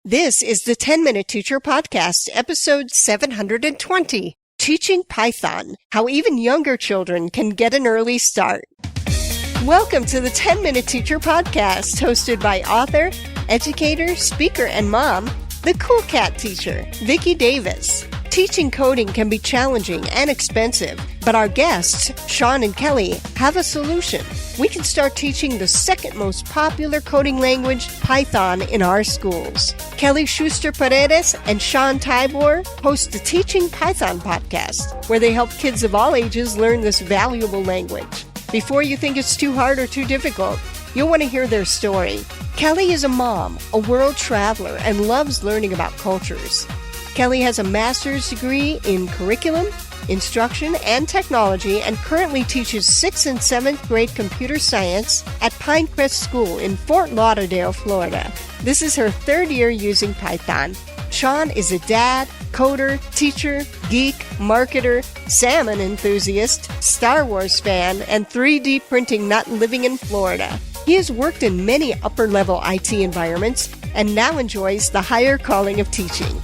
This is the 10-Minute Teacher Podcast, episode 720, Teaching Python, How Even Younger Children Can Get an Early Start. Welcome to the 10-Minute Teacher Podcast, hosted by author, educator, speaker, and mom, the Cool Cat teacher, Vicki Davis. Teaching coding can be challenging and expensive, but our guests, Sean and Kelly, have a solution. We can start teaching the second most popular coding language, Python, in our schools. Kelly Schuster-Paredes and Sean Tibor host the Teaching Python podcast, where they help kids of all ages learn this valuable language. Before you think it's too hard or too difficult, you'll want to hear their story. Kelly is a mom, a world traveler, and loves learning about cultures. Kelly has a master's degree in curriculum, instruction, and technology, and currently teaches 6th and 7th grade computer science at Pine Crest School in Fort Lauderdale, Florida. This is her third year using Python. Sean is a dad, coder, teacher, geek, marketer, salmon enthusiast, Star Wars fan, and 3D printing nut living in Florida. He has worked in many upper-level IT environments and now enjoys the higher calling of teaching.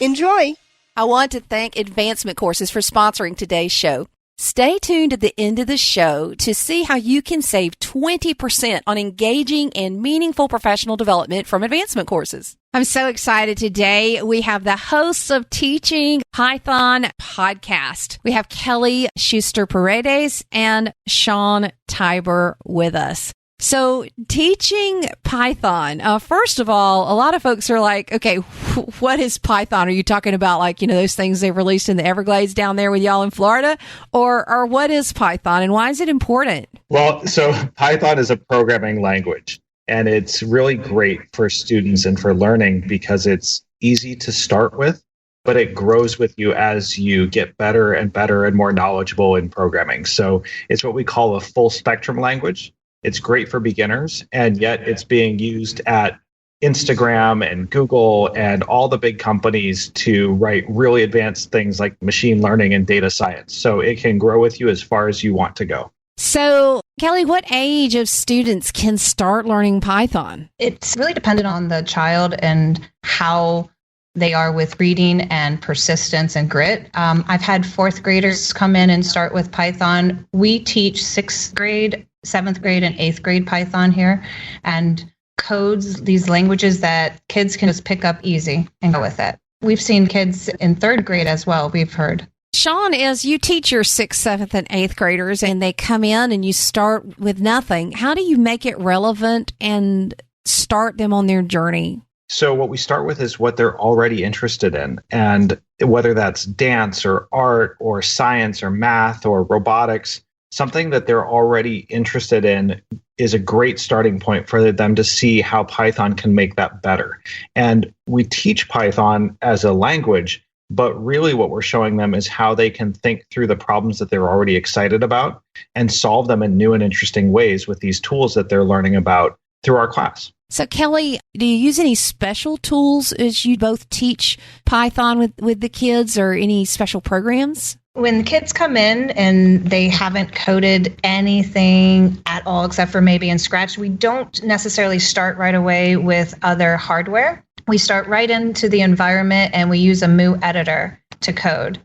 Enjoy! I want to thank Advancement Courses for sponsoring today's show. Stay tuned at the end of the show to see how you can save 20% on engaging and meaningful professional development from Advancement Courses. I'm so excited today. We have the hosts of Teaching Python podcast. We have Kelly Schuster-Paredes and Sean Tibor with us. So teaching Python, first of all, a lot of folks are like, okay, what is Python? Are you talking about like, those things they've released in the Everglades down there with y'all in Florida? Or what is Python and why is it important? Well, so Python is a programming language and it's really great for students and for learning because it's easy to start with, but it grows with you as you get better and better and more knowledgeable in programming. So it's what we call a full spectrum language. It's great for beginners, and yet it's being used at Instagram and Google and all the big companies to write really advanced things like machine learning and data science. So it can grow with you as far as you want to go. So, Kelly, what age of students can start learning Python? It's really dependent on the child and how they are with reading and persistence and grit. I've had 4th graders come in and start with Python. We teach 6th grade, 7th grade, and 8th grade Python here, and codes these languages that kids can just pick up easy and go with it. We've seen kids in 3rd grade as well, we've heard. Sean, as you teach your 6th, 7th, and 8th graders, and they come in and you start with nothing, how do you make it relevant and start them on their journey? So what we start with is what they're already interested in. And whether that's dance or art or science or math or robotics, something that they're already interested in is a great starting point for them to see how Python can make that better. And we teach Python as a language, but really what we're showing them is how they can think through the problems that they're already excited about and solve them in new and interesting ways with these tools that they're learning about through our class. So, Kelly, do you use any special tools as you both teach Python with the kids or any special programs? When kids come in and they haven't coded anything at all except for maybe in Scratch, we don't necessarily start right away with other hardware. We start right into the environment and we use a Mu editor to code.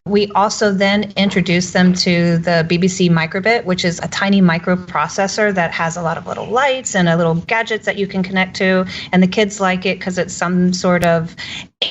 We also then introduce them to the BBC Microbit, which is a tiny microprocessor that has a lot of little lights and a little gadgets that you can connect to. And the kids like it because it's some sort of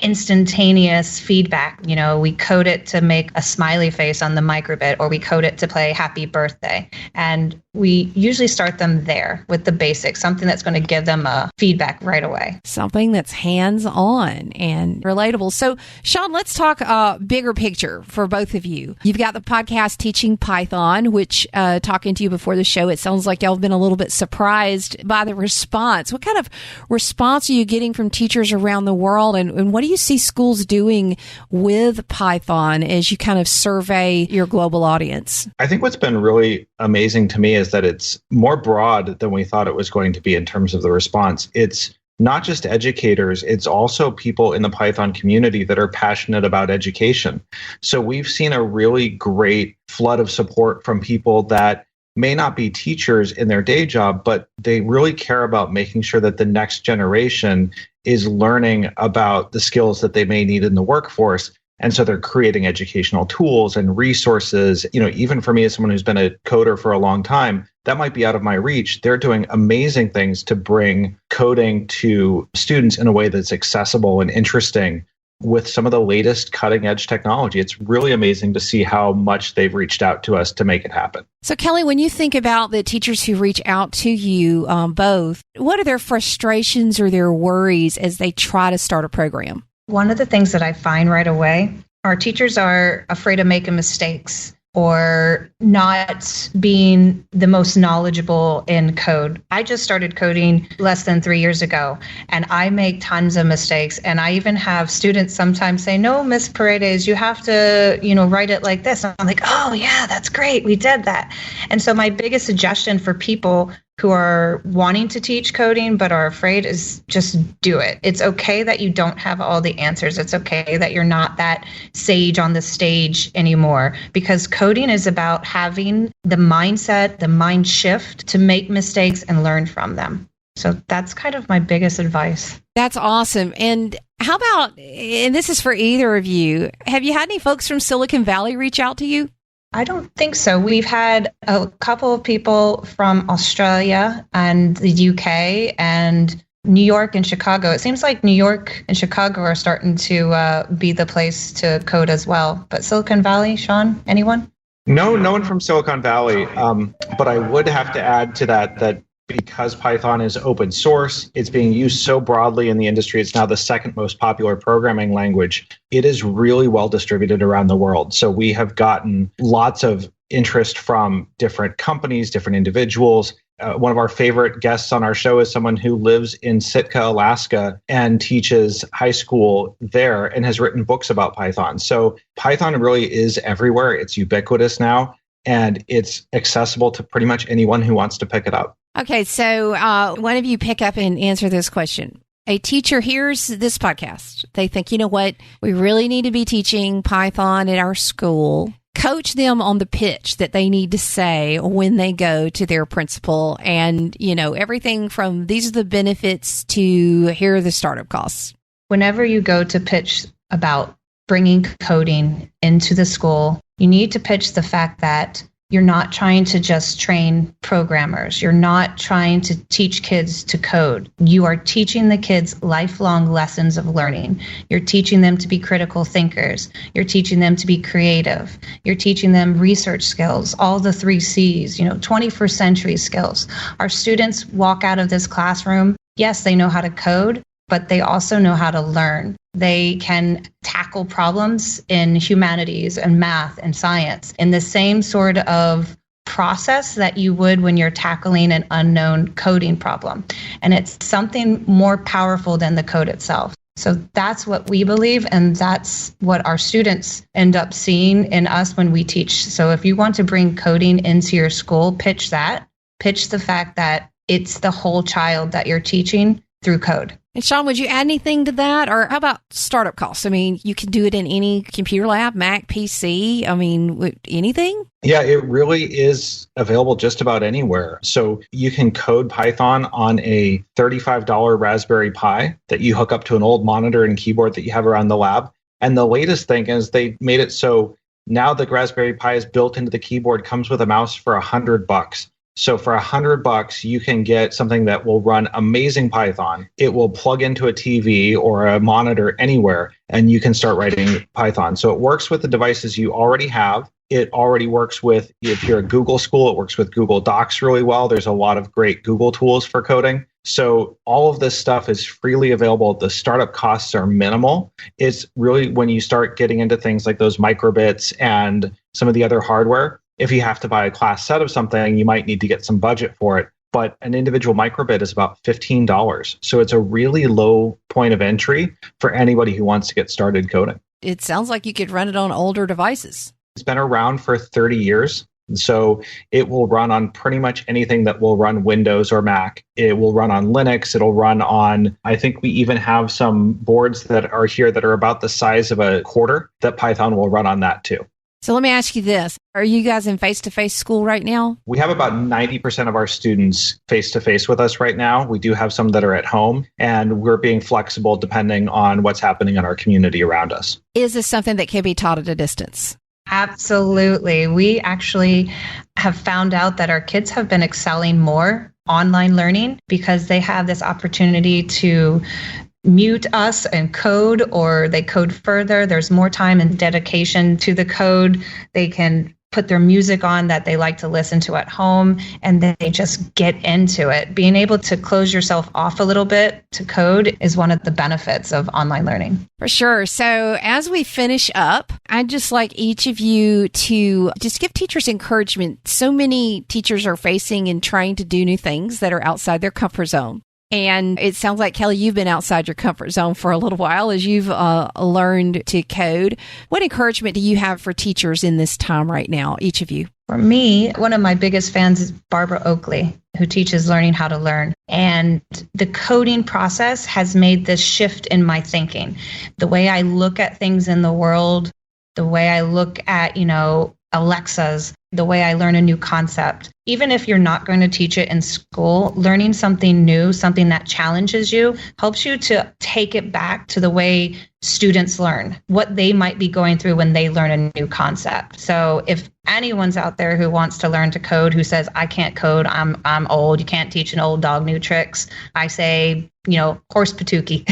instantaneous feedback. We code it to make a smiley face on the Microbit, or we code it to play happy birthday. And we usually start them there with the basics, something that's going to give them a feedback right away. Something that's hands-on and relatable. So, Sean, let's talk bigger picture for both of you. You've got the podcast Teaching Python, which talking to you before the show, it sounds like y'all have been a little bit surprised by the response. What kind of response are you getting from teachers around the world? And what do you see schools doing with Python as you kind of survey your global audience? I think what's been really amazing to me is that it's more broad than we thought it was going to be in terms of the response. It's not just educators, it's also people in the Python community that are passionate about education. So we've seen a really great flood of support from people that may not be teachers in their day job, but they really care about making sure that the next generation is learning about the skills that they may need in the workforce. And so they're creating educational tools and resources. Even for me as someone who's been a coder for a long time, that might be out of my reach. They're doing amazing things to bring coding to students in a way that's accessible and interesting with some of the latest cutting edge technology. It's really amazing to see how much they've reached out to us to make it happen. So Kelly, when you think about the teachers who reach out to you both, what are their frustrations or their worries as they try to start a program? One of the things that I find right away, our teachers are afraid of making mistakes or not being the most knowledgeable in code. I just started coding less than 3 years ago, and I make tons of mistakes. And I even have students sometimes say, no, Miss Paredes, you have to, write it like this. And I'm like, oh yeah, that's great. We did that. And so my biggest suggestion for people who are wanting to teach coding but are afraid is just do it. It's okay that you don't have all the answers. It's okay that you're not that sage on the stage anymore, because coding is about having the mindset, the mind shift to make mistakes and learn from them. So that's kind of my biggest advice. That's awesome. And how about, and this is for either of you, have you had any folks from Silicon Valley reach out to you? I don't think so. We've had a couple of people from Australia and the UK and New York and Chicago. It seems like New York and Chicago are starting to be the place to code as well. But Silicon Valley, Sean, anyone? No one from Silicon Valley. But I would have to add to that because Python is open source, it's being used so broadly in the industry. It's now the second most popular programming language. It is really well distributed around the world. So we have gotten lots of interest from different companies, different individuals. One of our favorite guests on our show is someone who lives in Sitka, Alaska, and teaches high school there and has written books about Python. So Python really is everywhere. It's ubiquitous now, and it's accessible to pretty much anyone who wants to pick it up. Okay, so one of you pick up and answer this question. A teacher hears this podcast. They think, you know what? We really need to be teaching Python at our school. Coach them on the pitch that they need to say when they go to their principal, and, everything from these are the benefits to here are the startup costs. Whenever you go to pitch about bringing coding into the school, you need to pitch the fact that you're not trying to just train programmers. You're not trying to teach kids to code. You are teaching the kids lifelong lessons of learning. You're teaching them to be critical thinkers. You're teaching them to be creative. You're teaching them research skills, all the 3 C's, 21st century skills. Our students walk out of this classroom, yes, they know how to code, but they also know how to learn. They can tackle problems in humanities and math and science in the same sort of process that you would when you're tackling an unknown coding problem. And it's something more powerful than the code itself. So that's what we believe, and that's what our students end up seeing in us when we teach. So if you want to bring coding into your school, pitch that. Pitch the fact that it's the whole child that you're teaching through code. And Sean, would you add anything to that? Or how about startup costs? I mean, you can do it in any computer lab, Mac, PC. I mean, anything? Yeah, it really is available just about anywhere. So you can code Python on a $35 Raspberry Pi that you hook up to an old monitor and keyboard that you have around the lab. And the latest thing is they made it so now the Raspberry Pi is built into the keyboard, comes with a mouse for $100. So for $100, you can get something that will run amazing Python. It will plug into a TV or a monitor anywhere, and you can start writing Python. So it works with the devices you already have. It already works with, if you're a Google school, it works with Google Docs really well. There's a lot of great Google tools for coding. So all of this stuff is freely available. The startup costs are minimal. It's really when you start getting into things like those microbits and some of the other hardware, if you have to buy a class set of something, you might need to get some budget for it. But an individual microbit is about $15. So it's a really low point of entry for anybody who wants to get started coding. It sounds like you could run it on older devices. It's been around for 30 years. So it will run on pretty much anything that will run Windows or Mac. It will run on Linux. It'll run on, I think we even have some boards that are here that are about the size of a quarter that Python will run on that too. So let me ask you this. Are you guys in face-to-face school right now? We have about 90% of our students face-to-face with us right now. We do have some that are at home, and we're being flexible depending on what's happening in our community around us. Is this something that can be taught at a distance? Absolutely. We actually have found out that our kids have been excelling more online learning because they have this opportunity to mute us and code, or they code further. There's more time and dedication to the code. They can put their music on that they like to listen to at home, and then they just get into it. Being able to close yourself off a little bit to code is one of the benefits of online learning. For sure. So as we finish up, I'd just like each of you to just give teachers encouragement. So many teachers are facing and trying to do new things that are outside their comfort zone. And it sounds like, Kelly, you've been outside your comfort zone for a little while as you've learned to code. What encouragement do you have for teachers in this time right now, each of you? For me, one of my biggest fans is Barbara Oakley, who teaches Learning How to Learn. And the coding process has made this shift in my thinking. The way I look at things in the world, the way I look at, Alexas, the way I learn a new concept. Even if you're not going to teach it in school, learning something new, something that challenges you, helps you to take it back to the way students learn, what they might be going through when they learn a new concept. So if anyone's out there who wants to learn to code, who says, I can't code, I'm old, you can't teach an old dog new tricks, I say, horse patookie.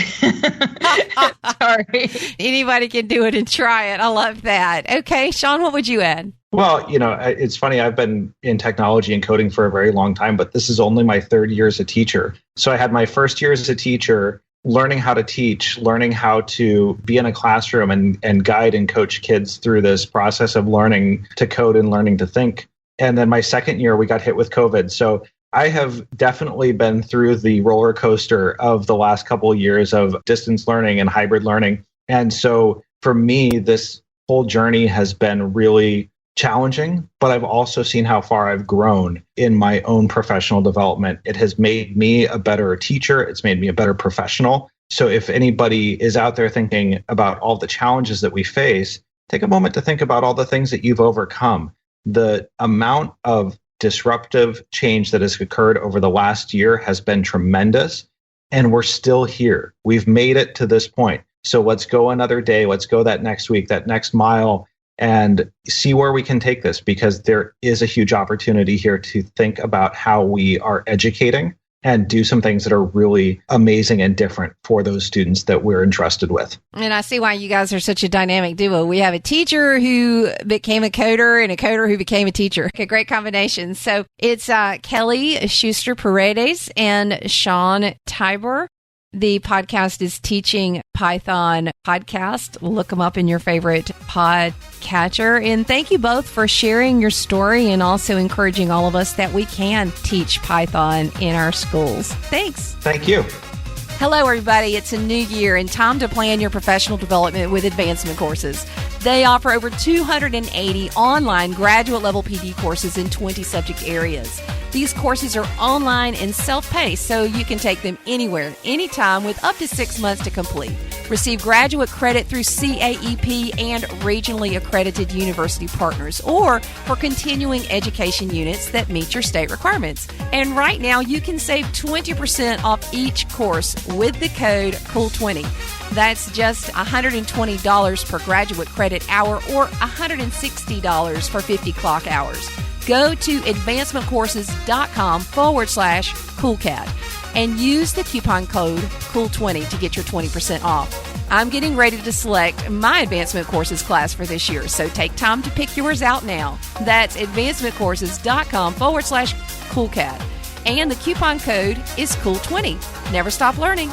Sorry. Anybody can do it and try it. I love that. Okay, Sean, what would you add? Well, it's funny. I've been in technology and coding for a very long time, but this is only my third year as a teacher. So I had my first year as a teacher learning how to teach, learning how to be in a classroom and guide and coach kids through this process of learning to code and learning to think. And then my second year, we got hit with COVID. So I have definitely been through the roller coaster of the last couple of years of distance learning and hybrid learning. And so for me, this whole journey has been really challenging, but I've also seen how far I've grown in my own professional development. It has made me a better teacher. It's made me a better professional. So if anybody is out there thinking about all the challenges that we face, take a moment to think about all the things that you've overcome. The amount of disruptive change that has occurred over the last year has been tremendous, and we're still here. We've made it to this point. So let's go another day. Let's go that next week, that next mile, and see where we can take this, because there is a huge opportunity here to think about how we are educating and do some things that are really amazing and different for those students that we're entrusted with. And I see why you guys are such a dynamic duo. We have a teacher who became a coder and a coder who became a teacher. A great combination. So it's Kelly Schuster-Paredes and Sean Tibor. The podcast is Teaching Python Podcast. Look them up in your favorite podcatcher. And thank you both for sharing your story and also encouraging all of us that we can teach Python in our schools. Thanks. Thank you. Hello, everybody. It's a new year and time to plan your professional development with advancement courses. They offer over 280 online graduate level PD courses in 20 subject areas. These courses are online and self-paced, so you can take them anywhere, anytime, with up to 6 months to complete. Receive graduate credit through CAEP and regionally accredited university partners, or for continuing education units that meet your state requirements. And right now, you can save 20% off each course with the code COOL20. That's just $120 per graduate credit hour or $160 for 50 clock hours. Go to advancementcourses.com/CoolCat and use the coupon code COOL20 to get your 20% off. I'm getting ready to select my advancement courses class for this year, so take time to pick yours out now. That's advancementcourses.com/CoolCat. And the coupon code is COOL20. Never stop learning.